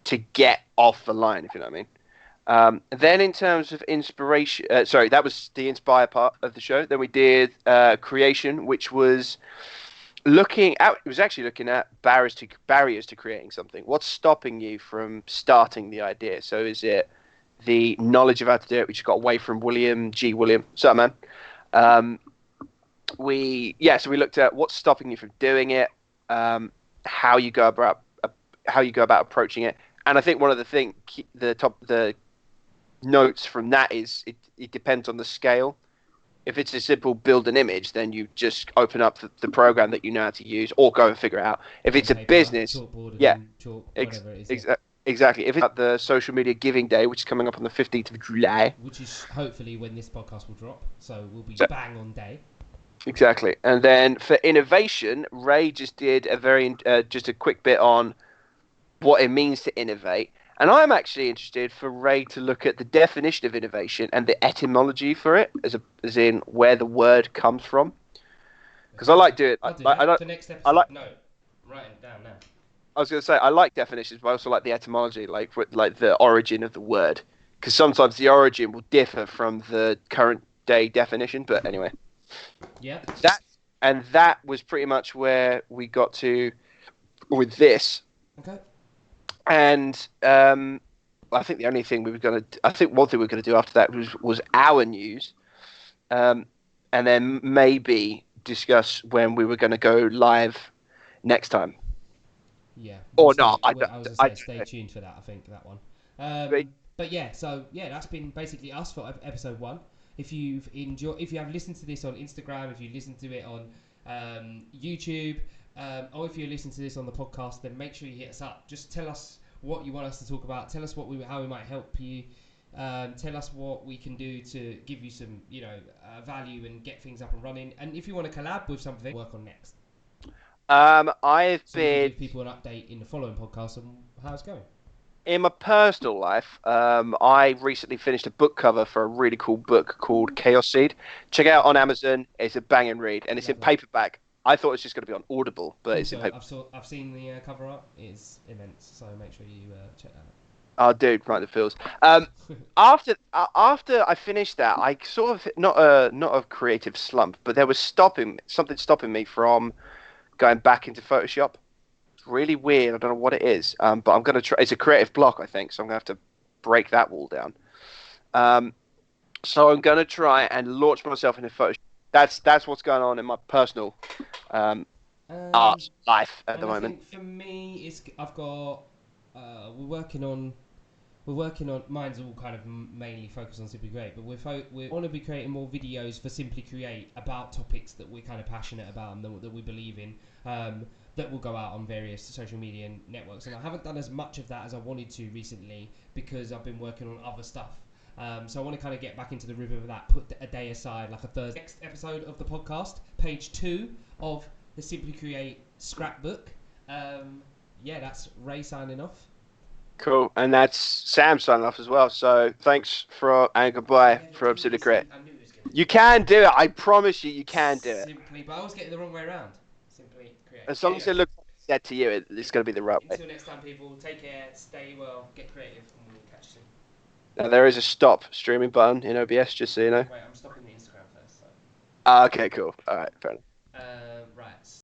to get off the line, if you know what I mean. Then in terms of inspiration, sorry, that was the inspire part of the show. Then we did creation, which was looking at, it was actually looking at barriers to creating something. What's stopping you from starting the idea? So is it the knowledge of how to do it, which got away from William G. William? So man, um, so we looked at what's stopping you from doing it, how you go about approaching it, and I think one of the notes from that is it depends on the scale. If it's a simple build an image, then you just open up the program that you know how to use, or go and figure it out. If Pen, it's a paper, business, chalkboard, yeah, and chalk, ex- whatever it is. Yeah. ex- exactly. If it's at the social media giving day, which is coming up on the 15th of July, Which is hopefully when this podcast will drop, so we'll be so, bang on day. exactly. And then for innovation, Ray just did just a quick bit on what it means to innovate. And I'm actually interested for Ray to look at the definition of innovation and the etymology for it, as in where the word comes from. Because I like doing, I'll do I that don't, for next I episode. like. No, writing it down now. I was going to say I like definitions, but I also like the etymology, like the origin of the word. Because sometimes the origin will differ from the current day definition. But anyway, Yeah. that that was pretty much where we got to with this. Okay. And I think the only thing I think one thing we were gonna do after that was our news, and then maybe discuss when we were gonna go live next time, Yeah. or not. I was gonna I say, stay don't tuned for that. I think that one. know. But yeah, so yeah, that's been basically us for episode 1. If if you have listened to this on Instagram, if you listen to it on YouTube, or if you listen to this on the podcast, then make sure you hit us up. Just tell us what you want us to talk about. Tell us how we might help you. Tell us what we can do to give you some, value and get things up and running. And if you want to collab with something, work on next. I've So we can been give people an update in the following podcast on how it's going. in my personal life. I recently finished a book cover for a really cool book called Chaos Seed. Check it out on Amazon. It's a banging read, and it's in Lovely. paperback. I thought it was just going to be on Audible, but it's in Also, paper. I've seen the cover art. It's immense. So make sure you check that Oh, dude, right the feels. out. After I finished that, I sort of not a creative slump, but there was something stopping me from going back into Photoshop. It's really weird. I don't know what it is. But I'm gonna try. It's a creative block, I think, so I'm gonna have to break that wall down. Um, so I'm gonna try and launch myself into Photoshop. That's what's going on in my personal um, um, art life at the and I moment. think for me, I've got we're working on. Mine's all kind of mainly focused on Simply Create, but we want to be creating more videos for Simply Create about topics that we're kind of passionate about and that we believe in. That will go out on various social media networks, and I haven't done as much of that as I wanted to recently because I've been working on other stuff. So I want to kind of get back into the rhythm of that. Put a day aside, like a Thursday. Next episode of the podcast, page 2 of the Simply Create Scrapbook. Yeah, that's Ray signing off. Cool, and that's Sam signing off as well. So thanks and goodbye from Do Simply this. Create. I knew he was going to do You it. can do it. I promise you, you can do it. Simply, but I always get it the wrong way around. Simply create. As long as Anyway, it looks dead to you, it's going to be the right way. until next time, people, take care, stay well, get creative, and we'll catch you soon. Now, there is a stop streaming button in OBS, just so you know. Wait, I'm stopping the Instagram first. So. Ah, okay, cool. All right, fair enough. Right.